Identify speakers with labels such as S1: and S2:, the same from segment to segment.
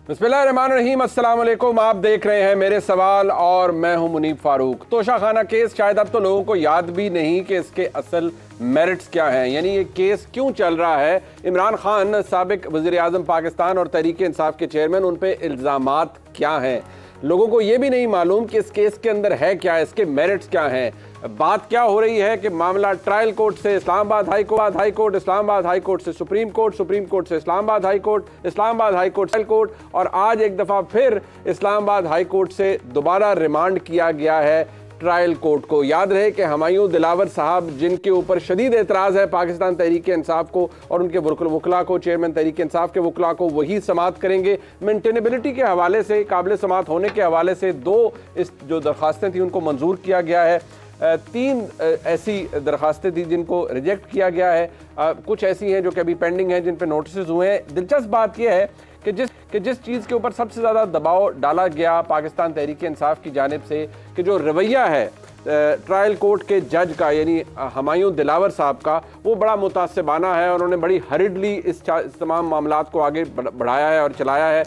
S1: बिस्मिल्लाहिर्रहमानिर्रहीम, अस्सलाम वालेकुम। आप देख रहे हैं मेरे सवाल और मैं हूं मुनीब फारूक। तोशाखाना केस शायद अब तो लोगों को याद भी नहीं कि इसके असल मेरिट्स क्या हैं, यानी ये केस क्यों चल रहा है। इमरान खान साबिक वज़ीर आज़म पाकिस्तान और तहरीक इंसाफ के चेयरमैन, उन पे इल्ज़ामात क्या हैं। लोगों को ये भी नहीं मालूम कि इस केस के अंदर है क्या, इसके मेरिट्स क्या हैं। बात क्या हो रही है कि मामला ट्रायल कोर्ट से Islamabad high court, Islamabad high court से सुप्रीम कोर्ट से Islamabad high court trial court, और आज एक दफ़ा फिर इस्लामाबाद हाई कोर्ट से दोबारा रिमांड किया गया है ट्रायल कोर्ट को। याद रहे कि हुमायूं दिलावर साहब, जिनके ऊपर शदीद एतराज़ है पाकिस्तान तहरीक इंसाफ को और उनके वकला को, चेयरमैन तहरीक इंसाफ के वकला को, वही समात करेंगे। मेंटेनेबिलिटी के हवाले से, काबिल समात होने के हवाले से दो इस जो दरख्वास्तें थी उनको मंजूर किया गया है। 3 ऐसी दरखास्तें थी जिनको रिजेक्ट किया गया है। कुछ ऐसी हैं जो कि अभी पेंडिंग हैं, जिन पे नोटिस हुए हैं। दिलचस्प बात यह है कि जिस चीज़ के ऊपर सबसे ज़्यादा दबाव डाला गया पाकिस्तान तहरीक इंसाफ की जानिब से, कि जो रवैया है ट्रायल कोर्ट के जज का, यानी हुमायूं दिलावर साहब का, वो बड़ा मुतासिबाना है और उन्होंने बड़ी हरिडली इस तमाम मामलात को आगे बढ़ाया है और चलाया है।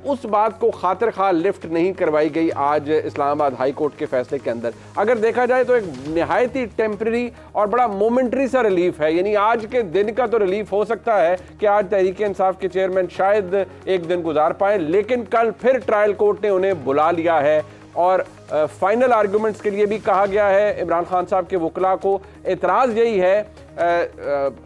S1: उस बात को खातिर खा लिफ्ट नहीं करवाई गई आज इस्लामाबाद हाई कोर्ट के फैसले के अंदर। अगर देखा जाए तो एक निहायत ही टेम्परेरी और बड़ा मोमेंट्री सा रिलीफ है, यानी आज के दिन का तो रिलीफ हो सकता है कि आज तहरीक इंसाफ के चेयरमैन शायद एक दिन गुजार पाए, लेकिन कल फिर ट्रायल कोर्ट ने उन्हें बुला लिया है और फाइनल आर्गूमेंट्स के लिए भी कहा गया है। इमरान खान साहब के वकला को एतराज़ यही है,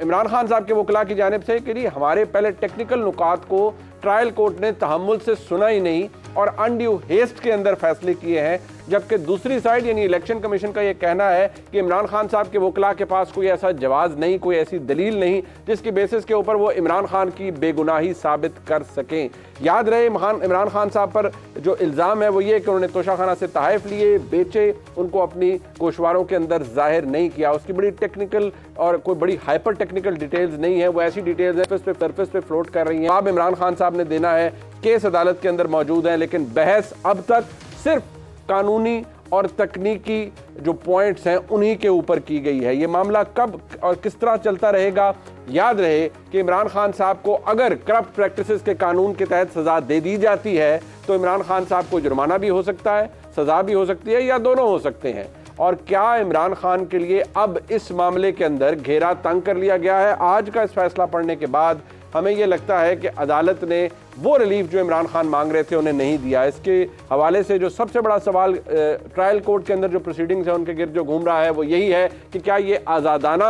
S1: इमरान खान साहब के वकला की जानिब से, कि हमारे पहले टेक्निकल नुकात को ट्रायल कोर्ट ने तहम्मुल से सुना ही नहीं और अनड्यू हेस्ट के अंदर फैसले किए हैं। जबकि दूसरी साइड यानी इलेक्शन कमीशन का यह कहना है कि इमरान खान साहब के वकला के पास कोई ऐसा जवाब नहीं, कोई ऐसी दलील नहीं जिसकी बेसिस के ऊपर वो इमरान खान की बेगुनाही साबित कर सकें। याद रहे, इमरान खान साहब पर जो इल्ज़ाम है वो ये कि उन्होंने तोशाखाना से तहफ़ लिए, बेचे, उनको अपनी गोशवारों के अंदर जाहिर नहीं किया। उसकी बड़ी टेक्निकल और कोई बड़ी हाइपर टेक्निकल डिटेल्स नहीं है, वो ऐसी डिटेल्स है सरफेस पे फ्लोट कर रही हैं। अब इमरान खान साहब ने देना है, केस अदालत के अंदर मौजूद है, लेकिन बहस अब तक सिर्फ कानूनी और तकनीकी जो पॉइंट्स हैं उन्हीं के ऊपर की गई है। ये मामला कब और किस तरह चलता रहेगा। याद रहे कि इमरान खान साहब को अगर करप्ट प्रैक्टिसेस के कानून के तहत सज़ा दे दी जाती है तो इमरान खान साहब को जुर्माना भी हो सकता है, सज़ा भी हो सकती है, या दोनों हो सकते हैं। और क्या इमरान खान के लिए अब इस मामले के अंदर घेरा तंग कर लिया गया है? आज का इस फैसला पढ़ने के बाद हमें यह लगता है कि अदालत ने वो रिलीफ जो इमरान खान मांग रहे थे उन्हें नहीं दिया। इसके हवाले से जो सबसे बड़ा सवाल ट्रायल कोर्ट के अंदर जो प्रोसीडिंग्स हैं उनके गिर्द जो घूम रहा है वो यही है कि क्या ये आज़ादाना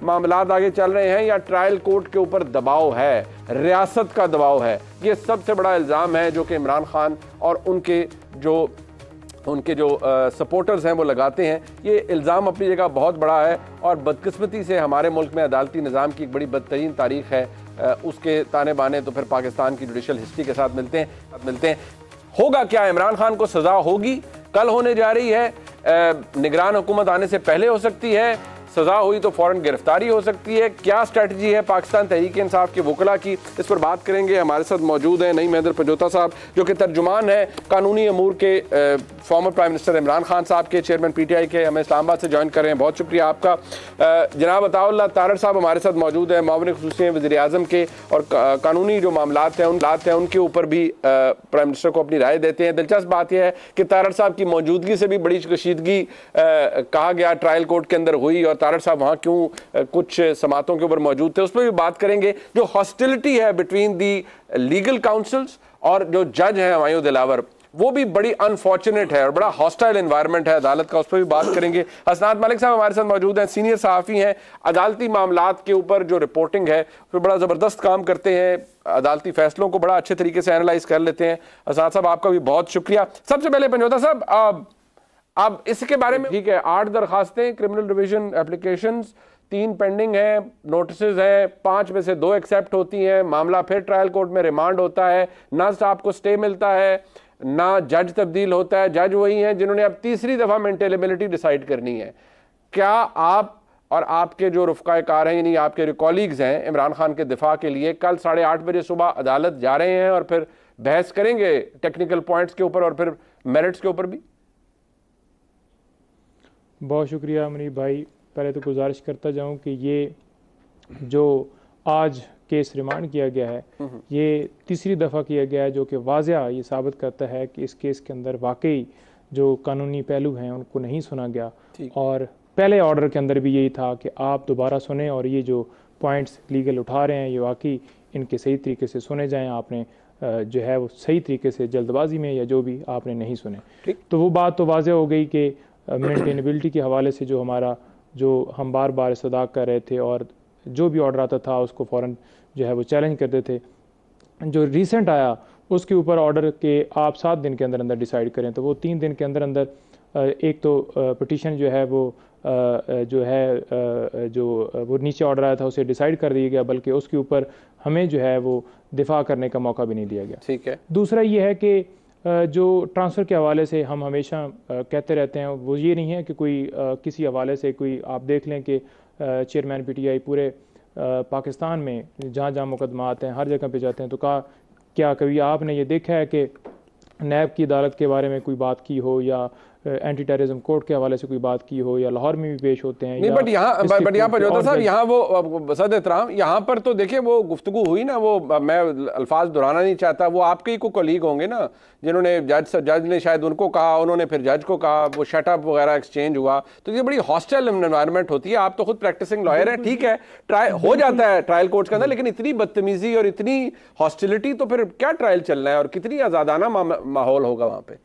S1: मामलात आगे चल रहे हैं या ट्रायल कोर्ट के ऊपर दबाव है, रियासत का दबाव है। ये सबसे बड़ा इल्ज़ाम है जो कि इमरान खान और उनके जो सपोर्टर्स हैं वो लगाते हैं। ये इल्ज़ाम अपनी जगह बहुत बड़ा है और बदकिस्मती से हमारे मुल्क में अदालती निज़ाम की एक बड़ी बदतरीन तारीख़ है। उसके ताने बाने तो फिर पाकिस्तान की जुडिशल हिस्ट्री के साथ मिलते हैं। होगा क्या? इमरान खान को सज़ा होगी, कल होने जा रही है, निगरान हुकूमत आने से पहले हो सकती है, सज़ा हुई तो फ़ौरन गिरफ्तारी हो सकती है। क्या स्ट्रैटेजी है पाकिस्तान तहरीक इंसाफ के वकला की, इस पर बात करेंगे। हमारे साथ मौजूद हैं नईम हैदर पंजोता साहब, जो कि तर्जुमान है कानूनी अमूर के former prime minister Imran Khan साहब के, चेयरमैन PTI के, हमें इस्लामाबाद से ज्वाइन कर रहे हैं। बहुत शुक्रिया आपका। जनाब अताउल्लाह तारड़ साहब हमारे साथ मौजूद हैं, मामले खुसूसी हैं वज़ीर आज़म के, और कानूनी जो मामलात हैं उनके ऊपर भी प्राइम मिनिस्टर को अपनी राय देते हैं। दिलचस्प बात यह है कि तारड़ साहब की मौजूदगी से भी बड़ी कशीदगी कहा गया ट्रायल कोर्ट के अंदर हुई, और तारड़ साहब वहाँ क्यों कुछ समातों के ऊपर मौजूद थे उस पर भी बात करेंगे। जो हॉस्टिलिटी है बिटवीन दी लीगल काउंसिल्स और जो जज हैं हुमायूं दिलावर, वो भी बड़ी अनफॉर्चुनेट है और बड़ा हॉस्टाइल एनवायरनमेंट है अदालत का, उस पर भी बात करेंगे। हसनात मलिक साहब हमारे साथ मौजूद हैं, सीनियर सहाफ़ी हैं, अदालती मामलात के ऊपर जो रिपोर्टिंग है फिर बड़ा ज़बरदस्त काम करते हैं, अदालती फैसलों को बड़ा अच्छे तरीके से एनालाइज कर लेते हैं। हसनात साहब आपका भी बहुत शुक्रिया। सबसे पहले पंजोता साहब, अब इसके बारे में, ठीक है, 8 दरखास्तें क्रिमिनल रिवीजन एप्लीकेशंस, 3 पेंडिंग हैं, नोटिस हैं, 5 में से 2 एक्सेप्ट होती हैं, मामला फिर ट्रायल कोर्ट में रिमांड होता है, ना आपको स्टे मिलता है, ना जज तब्दील होता है। जज वही हैं जिन्होंने अब तीसरी दफ़ा मेंटेनेबिलिटी डिसाइड करनी है। क्या आप और आपके जो रुफ़क़ाए कार हैं, यानी आपके कॉलीग्स हैं, इमरान खान के दिफा के लिए कल 8:30 बजे सुबह अदालत जा रहे हैं और फिर बहस करेंगे टेक्निकल पॉइंट्स के ऊपर और फिर मेरिट्स के ऊपर भी?
S2: बहुत शुक्रिया मुनीब भाई। पहले तो गुजारिश करता जाऊं कि ये जो आज केस रिमांड किया गया है, ये तीसरी दफ़ा किया गया है, जो कि वाज़िया ये साबित करता है कि इस केस के अंदर वाकई जो कानूनी पहलू हैं उनको नहीं सुना गया। और पहले ऑर्डर के अंदर भी यही था कि आप दोबारा सुने और ये जो पॉइंट्स लीगल उठा रहे हैं ये वाकई इनके सही तरीके से सुने जाएं, आपने जो है वो सही तरीके से जल्दबाजी में या जो भी आपने नहीं सुने। तो वो बात तो वाज़िया हो गई कि मेंटेनेबिलिटी के हवाले से जो हमारा जो हम बार बार इस्तदा कर रहे थे और जो भी ऑर्डर आता था उसको फ़ौरन जो है वो चैलेंज करते थे। जो रिसेंट आया उसके ऊपर ऑर्डर के आप 7 दिन के अंदर अंदर डिसाइड करें, तो वो 3 दिन के अंदर अंदर एक तो पिटीशन जो है वो जो है जो वो नीचे ऑर्डर आया था उसे डिसाइड कर दिया गया, बल्कि उसके ऊपर हमें जो है वो दिफा करने का मौका भी नहीं दिया गया।
S1: ठीक है।
S2: दूसरा ये है कि जो ट्रांसफ़र के हवाले से हम हमेशा कहते रहते हैं, वो ये नहीं है कि कोई किसी हवाले से कोई आप देख लें कि चेयरमैन PTI पूरे पाकिस्तान में जहाँ जहाँ मुकदमा आते हैं हर जगह पे जाते हैं, तो क्या कभी आपने ये देखा है कि नैब की अदालत के बारे में कोई बात की हो या एंटी टेररिज्म कोर्ट के हवाले से कोई बात की हो या लाहौर में भी पेश होते हैं?
S1: नहीं, बट यहाँ पर जोधा साहब यहाँ वो सद एहतराम यहाँ पर तो देखिए वो गुफ्तगू हुई ना, वो मैं अल्फाज दोहराना नहीं चाहता, वो आपके ही को कलीग होंगे ना जिन्होंने जज ने शायद उनको कहा, उन्होंने फिर जज को कहा, वो शटअप वगैरह एक्सचेंज हुआ। तो ये बड़ी हॉस्टाइल एनवायरनमेंट होती है। आप तो खुद प्रैक्टिसिंग लॉयर हैं, ठीक है, ट्रायल हो जाता है ट्रायल कोर्ट के अंदर, लेकिन इतनी बदतमीजी और इतनी हॉस्टिलिटी तो फिर क्या ट्रायल चलना है और कितनी आज़ादाना माहौल होगा वहाँ पे?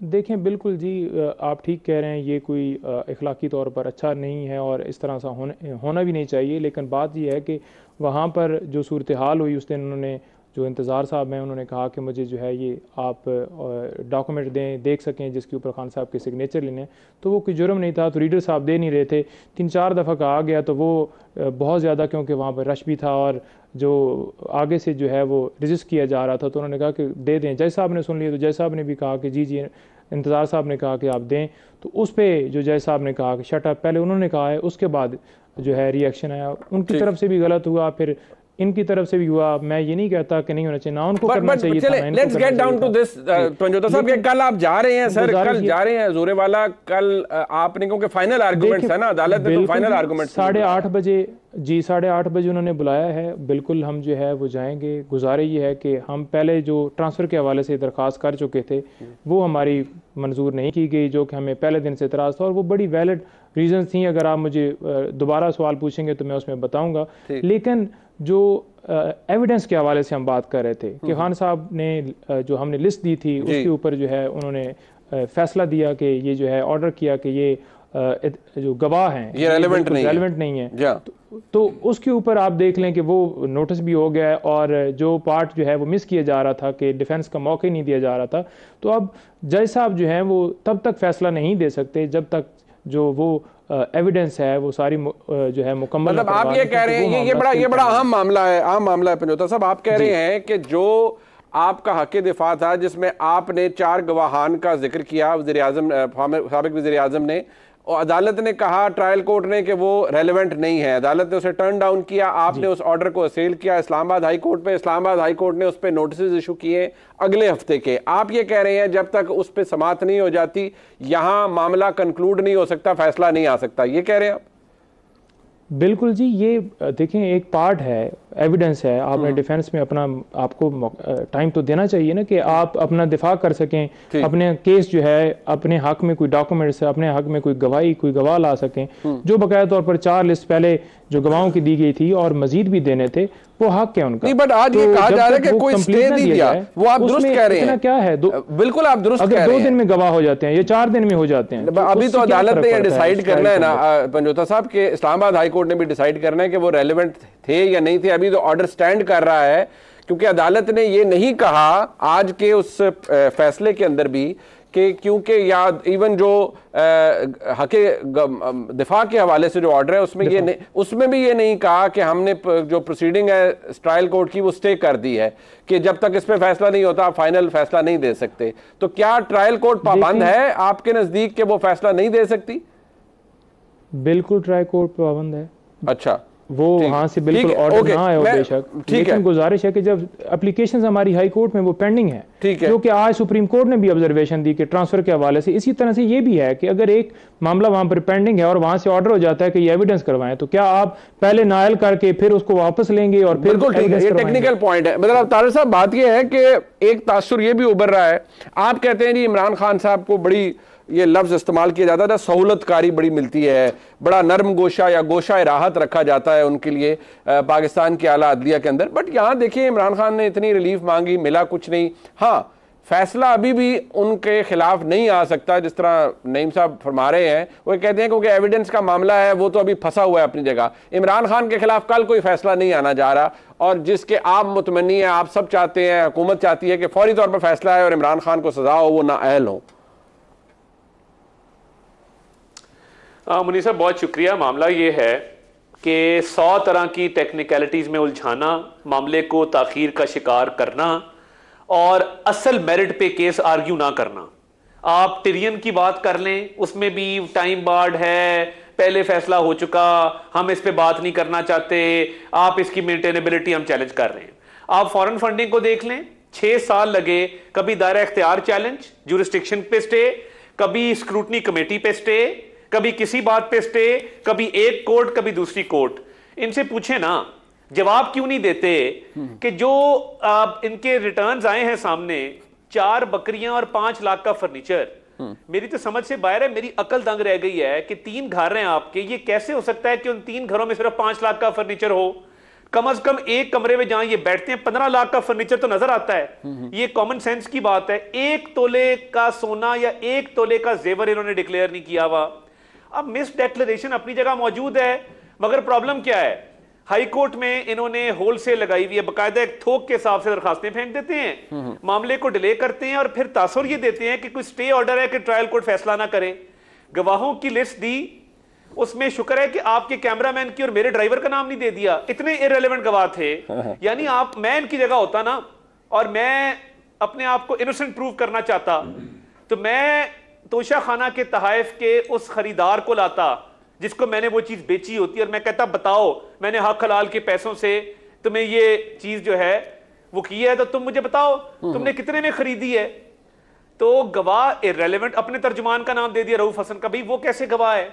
S2: देखें, बिल्कुल जी, आप ठीक कह रहे हैं, ये कोई इखलाकी तौर पर अच्छा नहीं है और इस तरह सा होना भी नहीं चाहिए। लेकिन बात यह है कि वहाँ पर जो सूरत हाल हुई उस दिन उन्होंने जो इंतज़ार साहब हैं उन्होंने कहा कि मुझे जो है ये आप डॉक्यूमेंट देख सकें जिसके ऊपर खान साहब के सिग्नेचर लेने, तो वो कोई जुर्म नहीं था, तो रीडर साहब दे नहीं रहे थे। 3-4 दफ़ा कहा गया तो वो बहुत ज़्यादा, क्योंकि वहाँ पर रश भी था और जो आगे से जो है वो रजिस्ट किया जा रहा था, तो उन्होंने कहा कि दे दें। जज साहब ने सुन लिया, तो जज साहब ने भी कहा कि जी इंतज़ार साहब ने कहा कि आप दें। तो उस पर जो जज साहब ने कहा कि शट अप, पहले उन्होंने कहा है, उसके बाद जो है रिएक्शन आया, उनकी तरफ से भी गलत हुआ, फिर इनकी तरफ से भी हुआ। मैं ये नहीं कहता कि नहीं होना चाहिए, ना उनको करना चाहिए था।
S1: Let's get down to this पंजोता साहब, कल आप जा रहे हैं सर, कल जा रहे हैं जोरे वाला, कल आपने क्योंकि फाइनल आर्गुमेंट्स है ना, अदालत ने तो फाइनल आर्गुमेंट्स 8:30
S2: बजे जी 8:30 बजे उन्होंने बुलाया है। बिल्कुल हम जो है वो जाएंगे। गुजारे ये है कि हम पहले जो ट्रांसफ़र के हवाले से दरख्वास्त कर चुके थे वो हमारी मंजूर नहीं की गई, जो कि हमें पहले दिन से इतराज़ था और वो बड़ी वैलिड रीज़न थी। अगर आप मुझे दोबारा सवाल पूछेंगे तो मैं उसमें बताऊँगा। लेकिन जो एविडेंस के हवाले से हम बात कर रहे थे कि खान साहब ने जो हमने लिस्ट दी थी उसके ऊपर जो है उन्होंने फैसला दिया कि ये जो है ऑर्डर किया कि ये जो गवाह हैं
S1: ये रेलेवेंट
S2: नहीं है, तो उसके ऊपर आप देख लें कि वो नोटिस भी हो गया है और जो पार्ट जो है वो मिस किया जा रहा था कि डिफेंस का मौका ही नहीं दिया जा रहा था। तो अब जज साहब जो हैं वो तब तक फैसला नहीं दे सकते जब तक जो वो एविडेंस है वो सारी जो है मुकम्मल।
S1: मतलब आप ये कह रहे हैं ये बड़ा अहम मामला है पंजोता साहब, आप कह रहे हैं कि जो आपका हक दिफा था जिसमें आपने 4 गवाहान का जिक्र किया वज़ीर आज़म साबिक़ वज़ीर आज़म ने, और अदालत ने कहा ट्रायल कोर्ट ने कि वो रेलेवेंट नहीं है, अदालत ने उसे टर्न डाउन किया, आपने उस ऑर्डर को असेल किया इस्लामाबाद हाई कोर्ट पे, इस्लामाबाद हाई कोर्ट ने उस पर नोटिस इशू किए अगले हफ्ते के। आप ये कह रहे हैं जब तक उस पर समाअत नहीं हो जाती यहाँ मामला कंक्लूड नहीं हो सकता, फैसला नहीं आ सकता, ये कह रहे हैं आप?
S2: बिल्कुल जी, ये देखें एक पार्ट है, एविडेंस है। आपने डिफेंस में अपना आपको टाइम तो देना चाहिए ना कि आप अपना दिफा कर सकें, अपने केस जो है अपने हक में कोई डॉक्यूमेंट्स, अपने हक में कोई गवाह ला सकें। जो बकाया तौर पर 4 लिस्ट पहले जो गवाहों की दी गई थी और मजीद भी देने थे, वो हक है उनका।
S1: नहीं, बट आज ये कहा जा रहा है कि कोई स्टे नहीं दिया, वो आप दुरुस्त कह रहे हैं।
S2: क्या है
S1: बिल्कुल आप दुरुस्त कह रहे हैं।
S2: 2 दिन में गवाह हो जाते हैं, ये 4 दिन में हो जाते हैं।
S1: अभी तो अदालत ने डिसाइड करना है ना पंजोता साहब के, इस्लामाबाद हाई कोर्ट ने भी डिसाइड करना है कि वो रेलेवेंट थे या नहीं थे। अभी तो ऑर्डर स्टैंड कर रहा है क्योंकि अदालत ने ये नहीं कहा आज के उस फैसले के अंदर भी कि क्योंकि या इवन जो हक दिफा के हवाले से जो ऑर्डर है उसमें भी ये नहीं कहा कि हमने जो प्रोसीडिंग है ट्रायल कोर्ट की वो स्टे कर दी है कि जब तक इस पे फैसला नहीं होता आप फाइनल फैसला नहीं दे सकते। तो क्या ट्रायल कोर्ट पाबंद है आपके नजदीक के वो फैसला नहीं दे सकती?
S2: बिल्कुल ट्रायल कोर्ट पाबंद है।
S1: अच्छा,
S2: वो वहां से बिल्कुल ऑर्डर ना आया हो बेशक, लेकिन गुजारिश है कि जब एप्लीकेशंस हमारी हाई कोर्ट में वो पेंडिंग है, जो कि आज सुप्रीम कोर्ट ने भी ऑब्जर्वेशन दी कि ट्रांसफर के हवाले से, इसी तरह से ये भी है कि अगर एक मामला वहां पर पेंडिंग है और वहां से ऑर्डर हो जाता है कि ये एविडेंस करवाएं, तो क्या आप पहले नायल करके फिर उसको वापस लेंगे और फिर?
S1: बिल्कुल ठीक है, ये टेक्निकल पॉइंट है। मतलब तारिक साहब, बात ये है कि एक तासुर ये भी उभर रहा है, आप कहते हैं जी इमरान खान साहब को बड़ी, ये लफ्ज इस्तेमाल किया जाता है, सहूलतकारी बड़ी मिलती है, बड़ा नरम गोशा या गोशा राहत रखा जाता है उनके लिए पाकिस्तान की आला अदलिया के अंदर। बट यहाँ देखिए, इमरान खान ने इतनी रिलीफ मांगी, मिला कुछ नहीं। हाँ, फैसला अभी भी उनके खिलाफ नहीं आ सकता, जिस तरह नईम साहब फरमा रहे हैं। वो कहते हैं क्योंकि एविडेंस का मामला है, वो तो अभी फंसा हुआ है अपनी जगह। इमरान खान के खिलाफ कल कोई फैसला नहीं आना जा रहा, और जिसके आप मुतमन्नी हैं, आप सब चाहते हैं, हुकूमत चाहती है कि फौरी तौर पर फैसला है और इमरान खान को सजा हो, वो नाअहल हो।
S3: मुनीर साहब, बहुत शुक्रिया। मामला ये है कि 100 तरह की टेक्निकलिटीज़ में उलझाना, मामले को ताखीर का शिकार करना और असल मेरिट पे केस आर्ग्यू ना करना। आप टिरियन की बात कर लें, उसमें भी टाइम बार्ड है, पहले फैसला हो चुका, हम इस पे बात नहीं करना चाहते, आप इसकी मेंटेनेबिलिटी हम चैलेंज कर रहे हैं। आप फॉरेन फंडिंग को देख लें, 6 साल लगे, कभी दायरा इख्तियार चैलेंज, ज्यूरिस्डिक्शन पे स्टे, कभी स्क्रूटनी कमेटी पे स्टे, कभी किसी बात पे स्टे, कभी एक कोर्ट कभी दूसरी कोर्ट। इनसे पूछे ना, जवाब क्यों नहीं देते कि जो इनके रिटर्न्स आए हैं सामने, 4 बकरियां और 5 लाख का फर्नीचर, मेरी तो समझ से बाहर है, मेरी अकल दंग रह गई है कि 3 घर हैं आपके, ये कैसे हो सकता है कि उन 3 घरों में सिर्फ 5 लाख का फर्नीचर हो? कम से कम एक कमरे में जहां ये बैठते हैं 15 लाख का फर्नीचर तो नजर आता है। ये कॉमन सेंस की बात है। 1 तोले का सोना या 1 तोले का जेवर इन्होंने डिक्लेयर नहीं किया हुआ। अब मिस डेक्लेरेशन अपनी जगह मौजूद है, मगर प्रॉब्लम क्या है, हाई कोर्ट में इन्होंने होलसेल लगाई हुई है, बकायदा एक थोक के हिसाब से दरखास्तें फेंक देते हैं, मामले को डिले करते हैं और फिर तासुर ये देते हैं कि कोई स्टे ऑर्डर है कि ट्रायल कोर्ट फैसला ना करे। गवाहों की लिस्ट दी, उसमें शुक्र है कि आपके कैमरामैन की और मेरे ड्राइवर का नाम नहीं दे दिया, इतने इररिलेवेंट गवाह थे। यानी मैं इनकी जगह होता ना और मैं अपने आप को इनोसेंट प्रूव करना चाहता, तो मैं तोशा खाना के तहाइफ के उस खरीदार को लाता जिसको मैंने वो चीज बेची होती, और मैं कहता बताओ मैंने हक हलाल के पैसों से तुम्हें ये चीज जो है वो की है, तो तुम मुझे बताओ तुमने कितने में खरीदी है। तो गवाह इररिलेवेंट, अपने तर्जुमान का नाम दे दिया रऊफ हसन का, भाई वो कैसे गवाह है?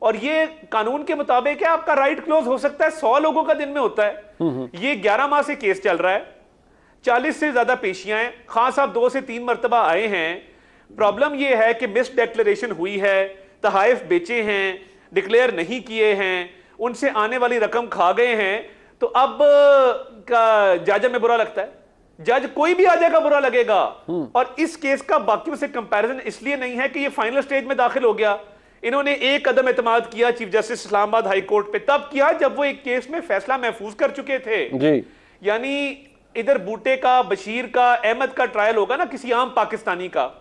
S3: और ये कानून के मुताबिक है, आपका राइट क्लोज हो सकता है 100 लोगों का दिन में होता है। ये 11 माह से केस चल रहा है, 40 से ज्यादा पेशियां हैं, खान साहब 2 से 3 मरतबा आए हैं। प्रॉब्लम यह है कि मिस डिक्लेरेशन हुई है, तहाइफ बेचे हैं, डिक्लेयर नहीं किए हैं, उनसे आने वाली रकम खा गए हैं। तो अब का जज में बुरा लगता है, जज कोई भी आ जाएगा बुरा लगेगा। और इस केस का बाकियों से कंपैरिजन इसलिए नहीं है कि ये फाइनल स्टेज में दाखिल हो गया, इन्होंने एक कदम एतमाद किया chief justice Islamabad high court पे, तब किया जब वो एक केस में फैसला महफूज कर चुके थे जी। यानी इधर बूटे का, बशीर का, अहमद का ट्रायल होगा ना किसी आम पाकिस्तानी का,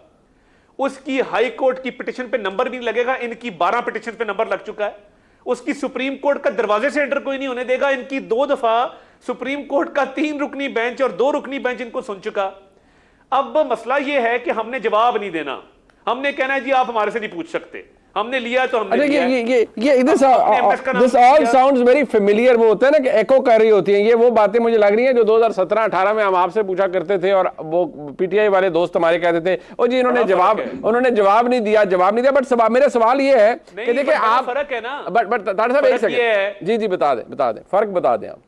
S3: उसकी हाई कोर्ट की पिटिशन पे नंबर भी नहीं लगेगा, इनकी 12 पिटिशन पे नंबर लग चुका है। उसकी सुप्रीम कोर्ट का दरवाजे से एंटर कोई नहीं होने देगा, इनकी 2 दफा सुप्रीम कोर्ट का 3 रुकनी बेंच और 2 रुकनी बेंच इनको सुन चुका। अब मसला यह है कि हमने जवाब नहीं देना, हमने कहना है जी आप हमारे से नहीं पूछ सकते, हमने लिया तो हमने लिया।
S1: ये this all sounds very familiar. वो होता है ना कि एको कर रही होती हैं, ये वो बातें मुझे लग रही हैं जो 2017-18 में हम आपसे पूछा करते थे और वो पीटीआई वाले दोस्त हमारे कहते थे ओ जी उन्होंने जवाब नहीं दिया। बट मेरा सवाल ये है कि देखिए आप,
S3: फर्क है ना,
S1: बट तारिक साहब एक सेकंड, जी बता दें फर्क बता दें आप।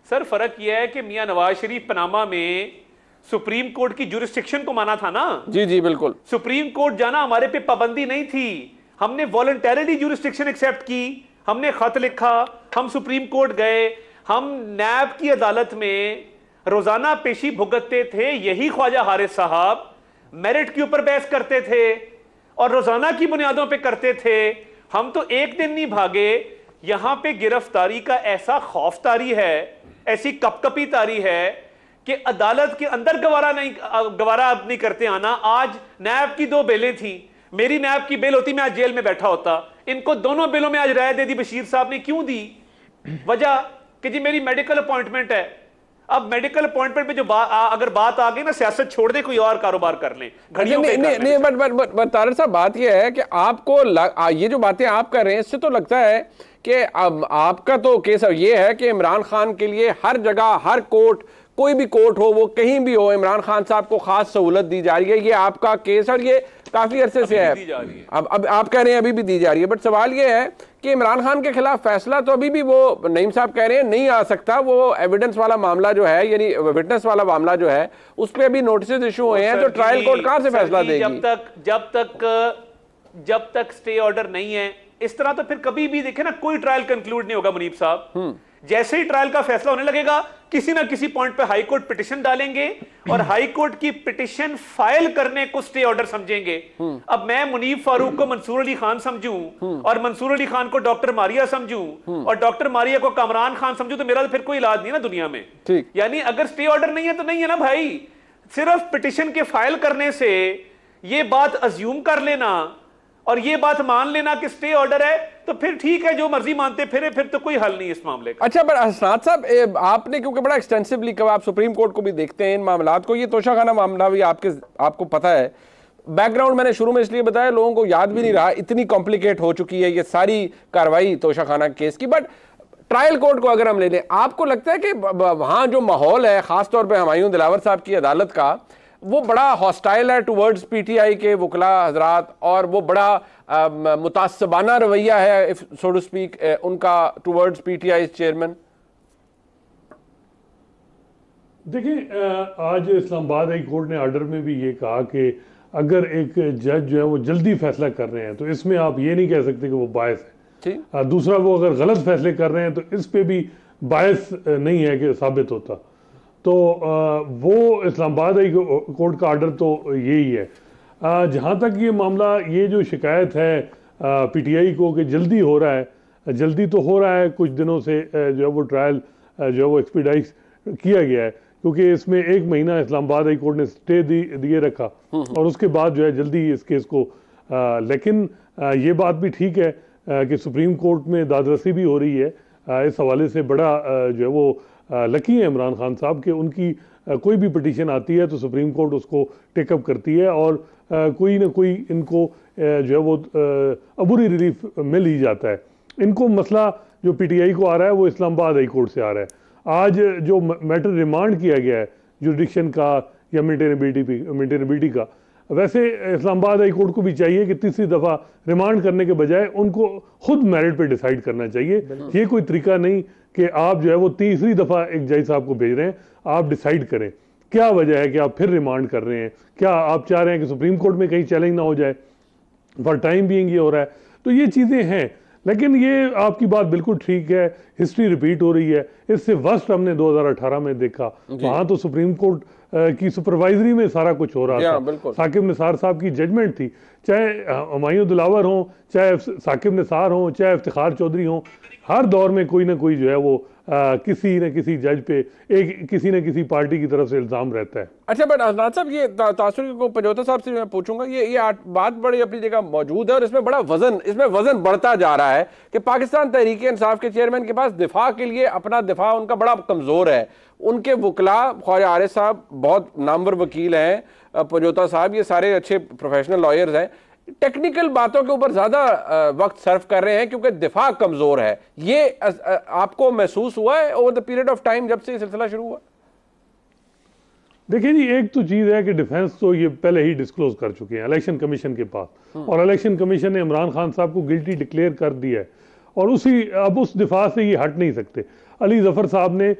S3: सर फर्क यह है कि मियां नवाज शरीफ पनामा में सुप्रीम कोर्ट की जुरिस्डिक्शन को माना था ना। जी बिल्कुल, सुप्रीम कोर्ट जाना हमारे पे पाबंदी नहीं थी, हमने वॉलंटरीली जुरिस्डिक्शन एक्सेप्ट की, हमने खत लिखा, हम सुप्रीम कोर्ट गए, हम नैब की अदालत में रोजाना पेशी भुगतते थे, यही ख्वाजा हारिस साहब मेरिट के ऊपर बहस करते थे और रोजाना की बुनियादों पे करते थे। हम तो एक दिन नहीं भागे, यहां पे गिरफ्तारी का ऐसा खौफ तारी है, ऐसी कपकपी तारी है कि अदालत के अंदर गवारा नहीं करते आना। आज नैब की 2 बेलें थी, मेरी नैब की बेल होती मैं आज जेल में बैठा होता। इनको दोनों बेलों में आज राय दे दी बशीर साहब ने, क्यों दी? वजह कि जी मेरी मेडिकल अपॉइंटमेंट है, अब मेडिकल अपॉइंटमेंट पे जो अगर बात आ गई ना, सियासत छोड़ दे, कोई और कारोबार कर लें, घड़ियों पे कर लें।
S1: बट तारिक साहब, बात यह है कि आपको ये जो बातें आप कर रहे हैं, इससे तो लगता है कि अब आपका तो केस ये है कि इमरान खान के लिए हर जगह, हर कोर्ट, कोई भी कोर्ट हो, वो कहीं भी हो, इमरान खान साहब को खास सहूलत दी जा रही है। ये आपका केस है और ये काफी अरसे से है। अब आप कह रहे हैं अभी भी दी जा रही है, बट सवाल ये है कि इमरान खान के खिलाफ फैसला तो अभी भी वो नईम साहब कह रहे हैं नहीं आ सकता। वो एविडेंस वाला मामला जो है, यानी विटनेस वाला मामला जो है, उस पर अभी नोटिस इशू हुए हैं, तो ट्रायल कोर्ट कहां से फैसला देगी?
S3: जब तक स्टे ऑर्डर नहीं है, इस तरह तो फिर कभी भी देखे ना, कोई ट्रायल कंक्लूड नहीं होगा मुनीब साहब। जैसे ही ट्रायल का फैसला होने लगेगा, किसी ना किसी पॉइंट पे हाई कोर्ट पिटिशन डालेंगे और हाई कोर्ट की पिटिशन फाइल करने को स्टे ऑर्डर समझेंगे। अब मैं मुनीब फारूक को मंसूर अली खान समझूं और मंसूर अली खान को डॉक्टर मारिया समझूं और डॉक्टर मारिया को कामरान खान समझूं, तो मेरा तो फिर कोई इलाज नहीं है ना दुनिया में। यानी अगर स्टे ऑर्डर नहीं है तो नहीं है ना भाई। सिर्फ पिटिशन के फाइल करने से ये बात अज्यूम कर लेना और ये बात मान लेना कि स्टे ऑर्डर है, तो फिर ठीक है, जो मर्जी मानते फिर तो कोई हल नहीं इस मामले का।
S1: अच्छा, पर हसनात साहब, आपने क्योंकि बड़ा एक्सटेंसिवली कहा, आप सुप्रीम कोर्ट को भी देखते हैं इन मामलात को, ये तोशाखाना मामला भी आपको पता है। बैकग्राउंड मैंने शुरू में इसलिए बताया, लोगों को याद भी नहीं रहा, इतनी कॉम्प्लिकेट हो चुकी है ये सारी कार्रवाई तोशाखाना केस की। बट ट्रायल कोर्ट को अगर हम ले लें, आपको लगता है कि वहां जो माहौल है, खासतौर पर हुमायूं दिलावर साहब की अदालत का, वो बड़ा हॉस्टाइल है टुवर्ड्स पीटीआई के वकला हजरात, और वो बड़ा मुतासबाना रवैया है, सो टू स्पीक, उनका टुवर्ड्स पीटीआई चेयरमैन?
S4: देखिए, आज इस्लामाबाद हाई कोर्ट ने ऑर्डर में भी ये कहा कि अगर एक जज जो है वो जल्दी फैसला कर रहे हैं तो इसमें आप ये नहीं कह सकते कि वो बायस है। दूसरा, वो अगर गलत फैसले कर रहे हैं तो इस पे भी बायस नहीं है कि साबित होता। तो वो इस्लामाबाद हाई कोर्ट का ऑर्डर तो यही है। जहाँ तक ये मामला, ये जो शिकायत है पीटीआई को कि जल्दी हो रहा है, जल्दी तो हो रहा है, कुछ दिनों से जो है वो ट्रायल जो है वो एक्सपीडाइट किया गया है, क्योंकि इसमें 1 महीना इस्लामाबाद हाई कोर्ट ने स्टे दिए रखा और उसके बाद जो है जल्दी इस केस को लेकिन ये बात भी ठीक है कि सुप्रीम कोर्ट में दादरसी भी हो रही है। इस हवाले से बड़ा जो है वो लकी है इमरान खान साहब कि उनकी कोई भी पिटीशन आती है तो सुप्रीम कोर्ट उसको टेकअप करती है और कोई ना कोई इनको जो है वो अबूरी रिलीफ मिल ही जाता है। इनको मसला जो पीटीआई को आ रहा है वो इस्लामाबाद हाई कोर्ट से आ रहा है। आज जो मैटर रिमांड किया गया है जुडिक्शन का या मेंटेनेबिलिटी का, वैसे इस्लामाबाद हाई कोर्ट को भी चाहिए कि तीसरी दफ़ा रिमांड करने के बजाय उनको खुद मेरिट पे डिसाइड करना चाहिए। ये कोई तरीका नहीं कि आप जो है वो तीसरी दफ़ा एक जज साहब को भेज रहे हैं, आप डिसाइड करें क्या वजह है कि आप फिर रिमांड कर रहे हैं। क्या आप चाह रहे हैं कि सुप्रीम कोर्ट में कहीं चैलेंज ना हो जाए? फॉर टाइम बीइंग ये हो रहा है। तो ये चीज़ें हैं, लेकिन ये आपकी बात बिल्कुल ठीक है, हिस्ट्री रिपीट हो रही है। इससे वर्स्ट हमने 2018 में देखा, वहाँ तो सुप्रीम कोर्ट की सुपरवाइजरी में सारा कुछ हो रहा था। साकिब निसार साहब की जजमेंट थी, चाहे हुमायूं दिलावर हों, चाहे साकिब निसार हों, चाहे इफ्तिखार चौधरी हों, हर दौर में कोई ना कोई जो है वो किसी न किसी जज पे किसी न किसी पार्टी की तरफ से इल्ज़ाम रहता है।
S1: अच्छा, बट हसनात साहब, ये तासुर को पजौता साहब से मैं पूछूंगा, ये बात बड़ी अपनी जगह मौजूद है और इसमें बड़ा वजन बढ़ता जा रहा है कि पाकिस्तान तहरीक इंसाफ के चेयरमैन के पास दिफा के लिए अपना दिफा उनका बड़ा कमज़ोर है। उनके वकला, ख्वाजा आरिफ साहब बहुत नामवर वकील हैं, पजौता साहब, ये सारे अच्छे प्रोफेशनल लॉयर्स हैं, टेक्निकल बातों के ऊपर ज्यादा वक्त सर्व कर रहे हैं क्योंकि दिफा कमजोर है। ये आपको महसूस हुआ है over the period of time जब से सिलसिला शुरू हुआ?
S4: देखिए जी, एक तो चीज़ है कि डिफेंस तो ये पहले ही डिस्क्लोज कर चुके हैं इलेक्शन कमीशन के पास, और इलेक्शन कमीशन ने इमरान खान साहब को गिल्टी डिक्लेयर कर दिया है और अब उस दिफा से ये हट नहीं सकते। अली जफर साहब ने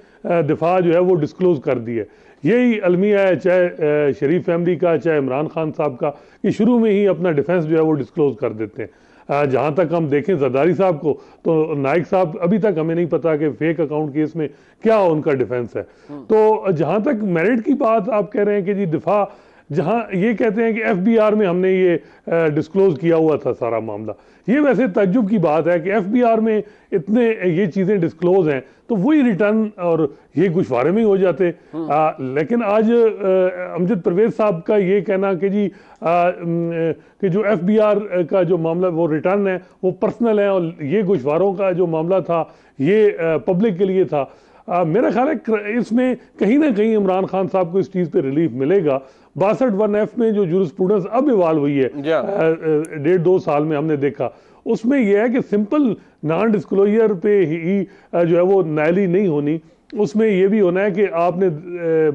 S4: दिफा जो है वो डिस्क्लोज कर दिया है। यही अलमिया है, चाहे शरीफ फैमिली का, चाहे इमरान खान साहब का, कि शुरू में ही अपना डिफेंस जो है वो डिस्क्लोज कर देते हैं। जहाँ तक हम देखें जरदारी साहब को, तो नाइक साहब अभी तक हमें नहीं पता कि फेक अकाउंट केस में क्या उनका डिफेंस है। तो जहाँ तक मेरिट की बात आप कह रहे हैं कि जी दिफा, जहाँ ये कहते हैं कि एफबीआर में हमने ये डिस्क्लोज किया हुआ था सारा मामला, ये वैसे तज्जुब की बात है कि एफबीआर में इतने ये चीज़ें डिस्क्लोज हैं तो वही रिटर्न और ये गुशवारे में ही हो जाते। लेकिन आज अमजद परवेज साहब का ये कहना कि जी कि जो एफबीआर का जो मामला वो रिटर्न है वो पर्सनल है और ये गुशवारों का जो मामला था ये पब्लिक के लिए था। मेरा ख्याल है इसमें कहीं ना कहीं इमरान खान साहब को इस चीज़ पे रिलीफ मिलेगा। 62(1)(f) में जो जूरिस्प्रूडेंस अब इवाल्व हुई है 1.5-2 साल में हमने देखा, उसमें यह है कि सिंपल नॉन डिस्क्लोजर पे ही जो है वो नायली नहीं होनी, उसमें यह भी होना है कि आपने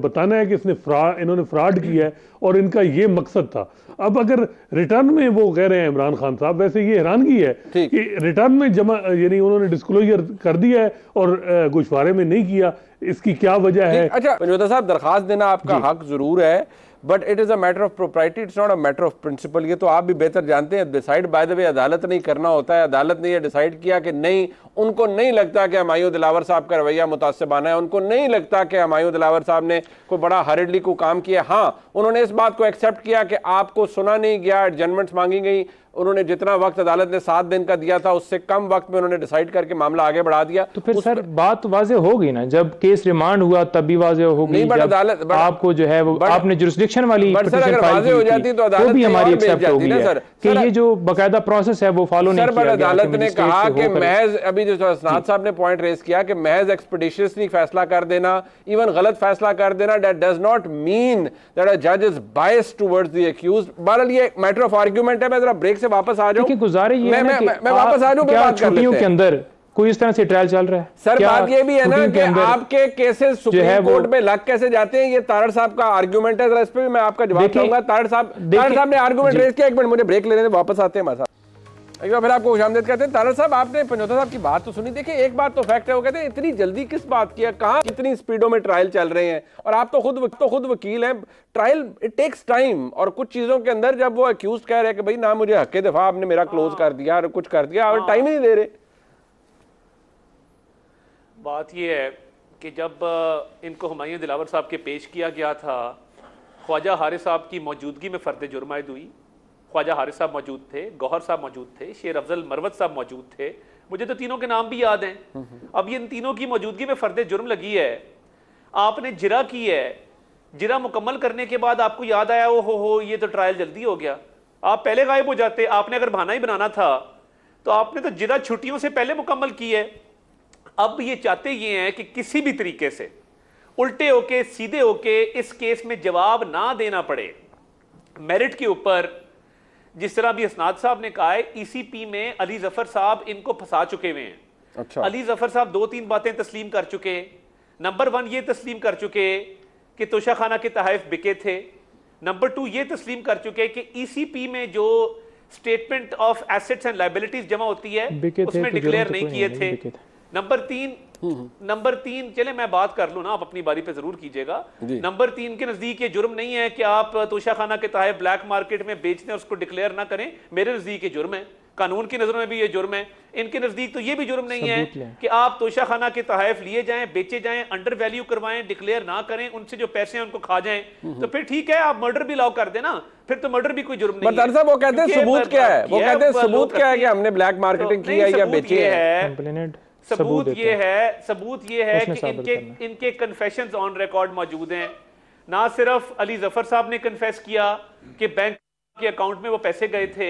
S4: बताना है कि इन्होंने फ्रॉड किया है और इनका ये मकसद था। अब अगर रिटर्न में वो कह रहे हैं इमरान खान साहब, वैसे ये हैरानगी है कि रिटर्न में जमा यानी उन्होंने डिस्क्लोजर कर दिया है और गोशवारे में नहीं किया, इसकी क्या वजह है?
S1: अच्छा पंजोता साहब, दरखास्त देना आपका हक जरूर है, but it is a matter of propriety, it's not a matter of principle. ये तो आप भी बेहतर जानते हैं। डिसाइड बाय द वे अदालत नहीं करना होता है। अदालत ने ये डिसाइड किया कि नहीं, उनको नहीं लगता कि हुमायूं दिलावर साहब का रवैया मुतासिबाना है, उनको नहीं लगता कि हुमायूं दिलावर साहब ने कोई बड़ा हरिडली को काम किया। हाँ, उन्होंने इस बात को एक्सेप्ट किया कि आपको सुना नहीं गया, एडजमेंट्स मांगी गई, उन्होंने जितना वक्त अदालत ने 7 दिन का दिया था उससे कम वक्त में उन्होंने डिसाइड करके मामला आगे बढ़ा दिया।
S2: तो फिर सर बात वाजे हो गई ना, जब केस रिमांड हुआ तब भी वाजे हो गई, जब अदालत आपको जो है वो आपने जुरिस्डिक्शन वाली पिटीशन फाइल हो जाती तो अदालत भी हमारी एक्सेप्ट होगी ना सर, कि ये जो बकायदा प्रोसेस है वो फॉलो नहीं किया गया।
S1: अदालत ने कहा कि महज, अभी जो असनाद साहब ने पॉइंट रेज किया कि महज एक्सपेडिशियसली फैसला कर देना, इवन गलत फैसला कर देना, that does not mean that a जज is biased towards the accused. बहरहाल ये मैटर ऑफ आर्गुमेंट है। मैं जरा ब्रेक से वापस आ जाऊं।
S2: गुजारे ये
S1: मैं वापस आ जाऊं,
S2: क्या छुट्टियों के अंदर कोई इस तरह से ट्रायल चल रहा है?
S1: सर बात ये भी है ना कि आपके केसेस सुप्रीम कोर्ट में लग कैसे जाते हैं, ये तारड़ साहब का आर्गुमेंट है। इस पे भी मैं आपका जवाब चाहूंगा। तारड़ साहब ने आर्गुमेंट रेज किया। एक मिनट मुझे ब्रेक लेने दे, वापस आते हैं हमारे साथ। एक बार फिर आपको खुशामदीद कहते हैं। तारड़ साहब, आपने पंजोता साहब की बात तो सुनी। देखिए, एक बात तो फैक्ट है, वो कहते हैं इतनी जल्दी किस बात की है, कहां कितनी स्पीडों में ट्रायल चल रहे हैं, और आप तो खुद वकील हैं। ट्रायल इट टेक्स टाइम, और कुछ चीजों के अंदर जब वो अक्यूज कह रहे हैं कि भाई ना मुझे हक दफा आपने मेरा क्लोज कर दिया और कुछ कर दिया, और टाइम ही नहीं दे रहे।
S3: बात यह है कि जब इनको हुमायूं दिलावर साहब के पेश किया गया था, ख्वाजा हारिस साहब की मौजूदगी में फर्द जुर्म आयद हुई। ख्वाजा हारिस साहब मौजूद थे, गौहर साहब मौजूद थे, शेर अफजल मरवत साहब मौजूद थे, मुझे तो तीनों के नाम भी याद हैं। अब ये इन तीनों की मौजूदगी में फर्द जुर्म लगी है, आपने जिरा की है, जिरा मुकम्मल करने के बाद आपको याद आया ओ हो ये तो ट्रायल जल्दी हो गया, आप पहले गायब हो जाते। आपने अगर बहाना ही बनाना था तो आपने तो जिरा छुट्टियों से पहले मुकम्मल की है। अब ये चाहते ये हैं कि किसी भी तरीके से उल्टे होके सीधे होके इस केस में जवाब ना देना पड़े। मेरिट के ऊपर जिस तरह भी असनाद साहब ने कहा है, ईसीपी में अली जफर साहब इनको फंसा चुके हुए हैं। अच्छा। अली जफर साहब 2-3 बातें तस्लीम कर चुके। नंबर 1 ये तस्लीम कर चुके कि तोशाखाना के तहफ़ बिके थे। नंबर 2 ये तस्लीम कर चुके कि ईसीपी में जो statement of assets and liabilities जमा होती है उसमें डिक्लेयर नहीं किए थे। नंबर 3 चले मैं बात कर लूं ना, आप अपनी बारी पे जरूर कीजिएगा। नंबर 3 के नजदीक ये जुर्म नहीं है कि आप तोशाखाना के तहत ब्लैक मार्केट में बेचने और उसको डिक्लेयर ना करें। मेरे नजदीक ये जुर्म है, कानून की नजरों में भी ये जुर्म है। इनके नजदीक तो ये भी जुर्म नहीं है कि आप तोशाखाना के तहफ लिए जाएं, बेचे जाएं, अंडर वैल्यू करवाएं, डिक्लेयर ना करें, उनसे जो पैसे हैं उनको खा जाएं, तो फिर ठीक है आप मर्डर भी लाओ कर देना, फिर तो मर्डर भी कोई जुर्म नहीं है।
S1: वो कहते हैं सबूत क्या है, वो कहते हैं सबूत क्या है कि हमने ब्लैक मार्केटिंग की है या बेची है।
S3: सबूत ये है कि इनके कन्फेशंस ऑन रिकॉर्ड मौजूद हैं। ना सिर्फ अली जफर साहब ने कन्फेस किया कि बैंक के अकाउंट में वो पैसे गए थे,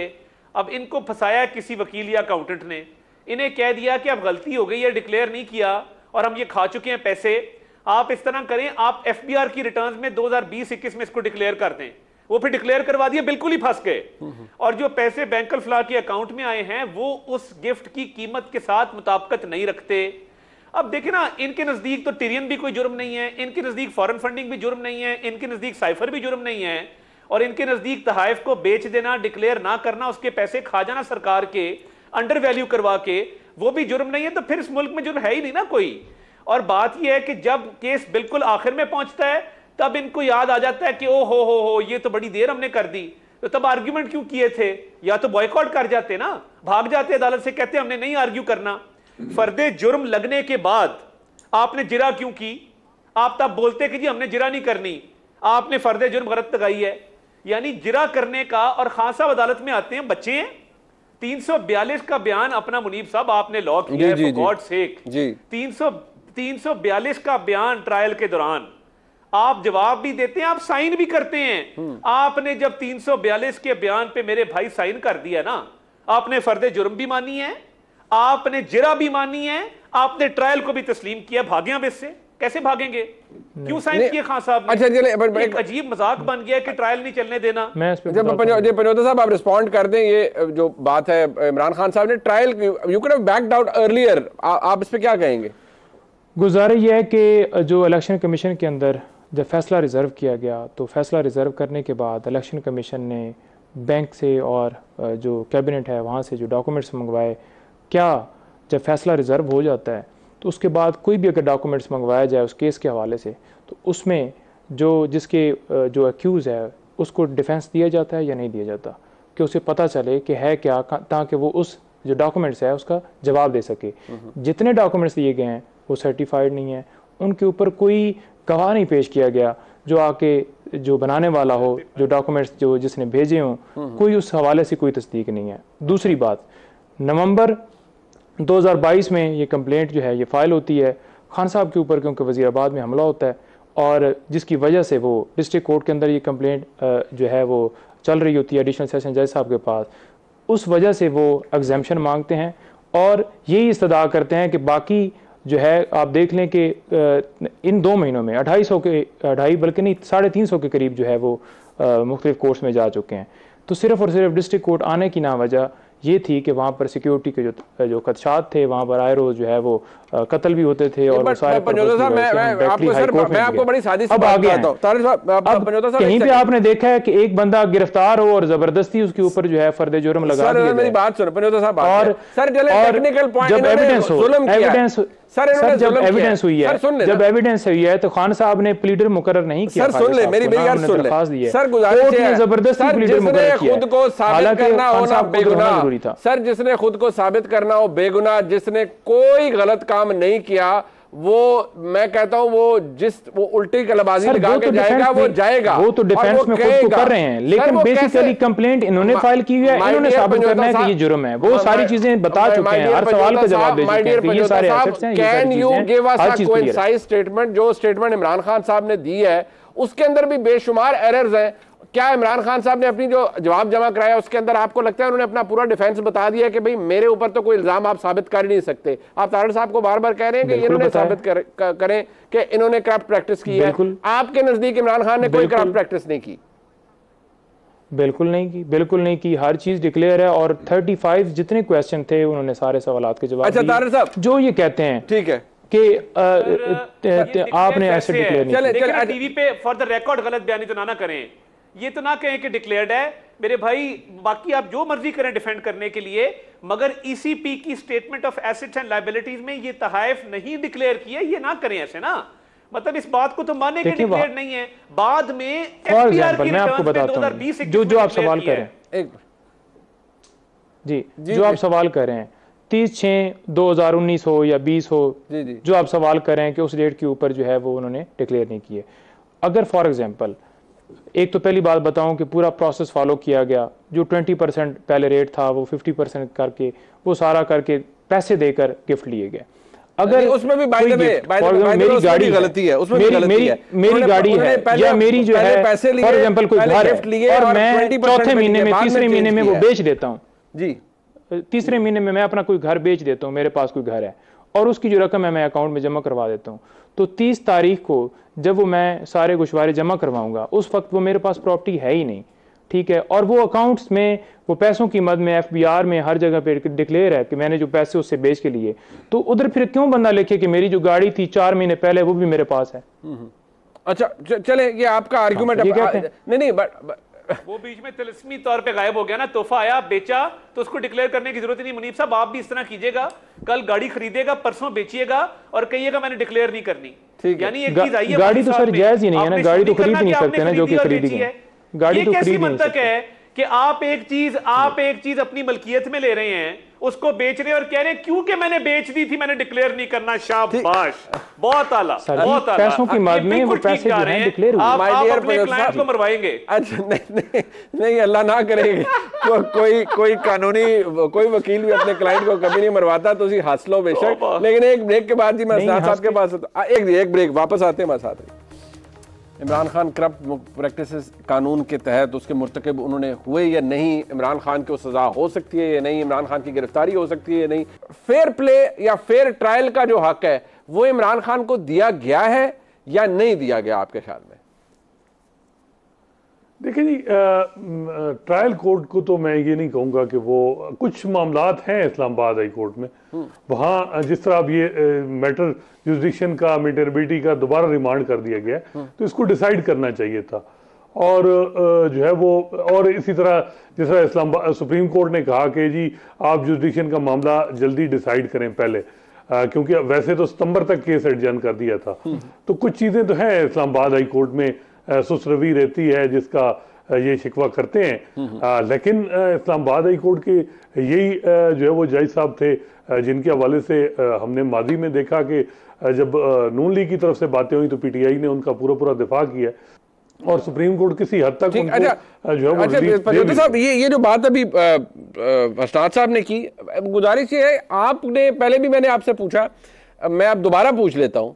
S3: अब इनको फंसाया किसी वकील या अकाउंटेंट ने, इन्हें कह दिया कि अब गलती हो गई है, डिक्लेयर नहीं किया और हम ये खा चुके हैं पैसे। आप इस तरह करें, आप एफबीआर की रिटर्न्स में 2020-21 में इसको डिक्लेयर कर दें। वो फिर डिक्लेयर करवा दिया, बिल्कुल ही फंस गए। और जो पैसे बैंक अल-फलाह के अकाउंट में आए हैं वो उस गिफ्ट की कीमत के साथ मुताबिकत नहीं रखते। अब देखें ना, इनके नजदीक तो टिरियन भी कोई जुर्म नहीं है, इनके नजदीक फॉरेन फंडिंग भी जुर्म नहीं है, इनके नजदीक साइफर भी जुर्म नहीं है, और इनके नजदीक तहाइफ को बेच देना, डिक्लेयर ना करना, उसके पैसे खा जाना सरकार के अंडर वैल्यू करवा के, वो भी जुर्म नहीं है। तो फिर इस मुल्क में जुर्म है ही नहीं ना कोई। और बात यह है कि जब केस बिल्कुल आखिर में पहुंचता है तब इनको याद आ जाता है कि ओ हो ये तो बड़ी देर हमने कर दी, तो तब आर्ग्यूमेंट क्यों किए थे? या तो बॉयकॉट कर जाते ना, भाग जाते अदालत से, कहते हमने नहीं आर्ग्यू करना। फर्दे जुर्म लगने के बाद आपने जिरा क्यों की? आप तब बोलते कि जी हमने जिरा नहीं करनी, आपने फर्दे जुर्म गलत लगाई है। यानी जिरा करने का, और खान साहब अदालत में आते हैं, बच्चे हैं। 342 का बयान अपना मुनीब साहब आपने लॉ किया है, फॉर गॉड सेक। 342 का बयान ट्रायल के दौरान आप जवाब भी देते हैं, आप साइन भी करते हैं। आपने जब 342 के बयान पे मेरे भाई साइन कर दिया ना, आपने फर्दे जुर्म भी मानी है, आपने जिरा भी मानी है, आपने ट्रायल को भी तस्लीम किया, भागे अब इससे, कैसे भागेंगे? क्यों साइन किए खान साहब ने?
S1: अच्छा चले,
S3: एक अजीब मजाक बन गया कि ट्रायल नहीं चलने देना।
S1: पंजोता साहब आप रिस्पॉन्ड कर दें, ये जो बात है इमरान खान साहब ने trial, you could have backed out earlier, आप इस पे क्या कहेंगे?
S2: गुजारिश ये है कि जो इलेक्शन कमीशन के अंदर जब फैसला रिज़र्व किया गया, तो फैसला रिज़र्व करने के बाद इलेक्शन कमीशन ने बैंक से और जो कैबिनेट है वहाँ से जो डॉक्यूमेंट्स मंगवाए, क्या जब फैसला रिज़र्व हो जाता है तो उसके बाद कोई भी अगर डॉक्यूमेंट्स मंगवाया जाए उस केस के हवाले से, तो उसमें जो जिसके जो एक्यूज़ है उसको डिफेंस दिया जाता है या नहीं दिया जाता, कि उसे पता चले कि है क्या, ताकि वो उस जो डॉक्यूमेंट्स है उसका जवाब दे सके। जितने डॉक्यूमेंट्स दिए गए हैं वो सर्टिफाइड नहीं है, उनके ऊपर कोई गवाह नहीं पेश किया गया जो आके जो बनाने वाला हो, जो डॉक्यूमेंट्स जो जिसने भेजे हों, कोई उस हवाले से कोई तस्दीक नहीं है। दूसरी बात, नवंबर 2022 में ये कंप्लेंट जो है ये फाइल होती है खान साहब के ऊपर, क्योंकि वज़ीराबाद में हमला होता है और जिसकी वजह से वो डिस्ट्रिक्ट कोर्ट के अंदर ये कंप्लेंट जो है वो चल रही होती है एडिशनल सेशन जज साहब के पास। उस वजह से वो एग्जाम्पशन मांगते हैं और यही इस्तदा करते हैं कि बाकी जो है आप देख लें कि इन 2 महीनों में 250 बल्कि नहीं 350 के करीब जो है वो मुख्तलिफ कोर्ट्स में जा चुके हैं। तो सिर्फ और सिर्फ डिस्ट्रिक्ट कोर्ट आने की ना वजह ये थी कि वहाँ पर सिक्योरिटी के जो खदशात थे, वहाँ पर आए रोज जो है वो कत्ल भी होते थे और वो सारे
S1: मैं आपको बड़ी सादी
S2: अब आ गया कहीं पे आपने देखा है कि एक बंदा गिरफ्तार हो और जबरदस्ती उसके ऊपर जो है फर्द जुर्म लगा दिया।
S1: मेरी बात सुनो पंजोता साहब,
S2: और टेक्निकल पॉइंट जब एविडेंस हुई है, जब एविडेंस हुई है तो खान साहब ने प्लीडर मुकर्रर नहीं किया।
S1: सर सुन ले, मेरी बात सुन ले सर, गुजारिश है
S2: जबरदस्ती प्लीडर मुकर्रर किया,
S1: खुद को साबित करना हो ना बेगुनाह सर, जिसने खुद को साबित करना हो बेगुनाह, जिसने कोई गलत काम नहीं किया, वो मैं कहता हूं वो उल्टी कलबाजी लगा के जाएगा, वो जाएगा,
S2: वो तो डिफेंस में खुद को कर रहे हैं, लेकिन बेसिकली कंप्लेंट इन्होंने फाइल की हुई है, इन्होंने साबित करना है कि ये जुर्म है, वो सारी चीजें बता चुके हैं, हर सवाल का जवाब दे चुके हैं कि ये सारे एसेट्स हैं,
S1: can you give us a coincide statement? जो स्टेटमेंट इमरान खान साहब ने दी है उसके अंदर भी बेशुमार एरर्स हैं। क्या इमरान खान साहब ने अपनी जो जवाब जमा कराया उसके अंदर आपको लगता है उन्होंने अपना पूरा डिफेंस बता दिया कि भाई मेरे ऊपर तो कोई इल्जाम आप साबित कर ही नहीं सकते? आप तारड़ साहब को बार बार कह रहे हैं कि इन्होंने साबित करें कि इन्होंने करप्ट प्रैक्टिस की है। आपके नजदीक इमरान खान ने कोई करप्ट प्रैक्टिस नहीं की?
S2: बिल्कुल नहीं की, बिल्कुल नहीं की, हर चीज डिक्लेयर है और 35 जितने क्वेश्चन थे उन्होंने सारे सवालात के जवाब।
S1: अच्छा तारड़ साहब,
S2: जो ये कहते हैं
S1: ठीक है
S2: कि आपने ऐसे डिक्लेयर नहीं
S3: किया, टीवी पे फॉर द रिकॉर्ड गलत बयानी तो ना करें, ये तो ना कहें कि डिक्लेयर्ड है मेरे भाई, बाकी आप जो मर्जी करें डिफेंड करने के लिए, मगर ईसीपी की statement of assets and liabilities में ये तहाइफ नहीं डिक्लेयर किया, ये ना करें ऐसे ना, मतलब इस बात को तो माने कि डिक्लेयर्ड नहीं है। बाद में एफपीआर की रिटर्न पे 2020
S2: जो आप सवाल कर रहे हैं जी, जो आप सवाल कर रहे हैं 30/6/2019 हो या 20 हो, जो आप सवाल कर रहे हैं कि उस डेट के ऊपर जो है वो उन्होंने डिक्लेयर नहीं किए। अगर फॉर एग्जांपल एक तो पहली बात बताऊं कि पूरा प्रोसेस फॉलो किया गया, जो 20% पहले रेट था वो 50% करके वो सारा करके पैसे देकर गिफ्ट लिए गए। अगर
S1: उसमें भी
S2: मेरी गाड़ी गलती है, उसमें मेरी गाड़ी है या मेरी जो है फॉर एग्जांपल कोई घर है और मैं चौथे महीने में तीसरे महीने में वो बेच देता हूँ
S1: जी,
S2: तीसरे महीने में मैं अपना कोई घर बेच देता हूँ, मेरे पास कोई घर है और उसकी जो रकम है मैं अकाउंट में जमा करवा देता हूँ, तो 30 तारीख को जब वो मैं सारे गुशवारे जमा करवाऊंगा उस वक्त वो मेरे पास प्रॉपर्टी है ही नहीं, ठीक है, और वो अकाउंट्स में वो पैसों की मद में एफबीआर में हर जगह पे डिक्लेयर है कि मैंने जो पैसे उससे बेच के लिए, तो उधर फिर क्यों बंदा लिखे कि मेरी जो गाड़ी थी 4 महीने पहले वो भी मेरे पास है।
S1: अच्छा चले, ये आपका आर्ग्यूमेंट नहीं
S3: वो बीच में तिलस्मी तौर पे गायब हो गया ना, तोहफा आया बेचा तो उसको डिक्लेयर करने की जरूरत नहीं। मुनीब साहब आप भी इस तरह कीजिएगा, कल गाड़ी खरीदेगा परसों बेचिएगा और कहिएगा मैंने डिक्लेयर नहीं करनी, यानी एक चीज आई है
S2: गाड़ी तो सर जायज ही नहीं है ना, गाड़ी तो खरीद नहीं सकते ना जो कि खरीदी है, गाड़ी तो खरीद नहीं सकते है
S3: कि आप एक चीज अपनी मलकियत में ले रहे हैं, उसको बेच रहे हैं और कह रहे हैं क्योंकि मैंने बेच दी थी मैंने डिक्लेयर नहीं करना। शाबाश, बहुत आला, बहुत आला।
S2: पैसों की मद में वो पैसे जो हैं डिक्लेयर हुए।
S3: आप अपने क्लाइंट को मरवाएंगे।
S1: अच्छा नहीं अल्लाह ना करेगी, कोई कानूनी कोई वकील भी अपने क्लाइंट को कभी नहीं मरवाता, तो उसी हंस लो बेशक, लेकिन एक ब्रेक के बाद जी मैं साहब के पास एक ब्रेक वापस आते हैं, मैं साथ इमरान खान करप्ट प्रैक्टिसेस कानून के तहत उसके मुर्तकब उन्होंने हुए या नहीं, इमरान खान को सज़ा हो सकती है या नहीं, इमरान खान की गिरफ्तारी हो सकती है या नहीं, फेयर प्ले या फेयर ट्रायल का जो हक है वो इमरान खान को दिया गया है या नहीं दिया गया आपके ख्याल में?
S4: देखिए जी, ट्रायल कोर्ट को तो मैं ये नहीं कहूँगा कि वो कुछ मामलात हैं इस्लामाबाद हाई कोर्ट में, वहाँ जिस तरह अब ये मैटर जुरिडिक्शन का मेंटेनेबिलिटी का दोबारा रिमांड कर दिया गया तो इसको डिसाइड करना चाहिए था। और जो है वो, और इसी तरह जिस तरह इस्लामाबाद सुप्रीम कोर्ट ने कहा कि जी आप जुरिडिक्शन का मामला जल्दी डिसाइड करें पहले, क्योंकि वैसे तो सितंबर तक केस एडजर्न कर दिया था। तो कुछ चीज़ें तो हैं इस्लामाबाद हाई कोर्ट में सुसरवी रहती है जिसका ये शिकवा करते हैं, लेकिन इस्लामाबाद हाई कोर्ट के यही जो है वो जज साहब थे जिनके हवाले से हमने माजी में देखा कि जब नून लीग की तरफ से बातें हुई तो पीटीआई ने उनका पूरा दिफा किया और सुप्रीम कोर्ट किसी हद तक उनको जो है वो
S1: साहब ये जो बात अभी अस्ताद साहब ने की, गुजारिश ये है, आपने पहले भी मैंने आपसे पूछा, मैं अब दोबारा पूछ लेता हूं।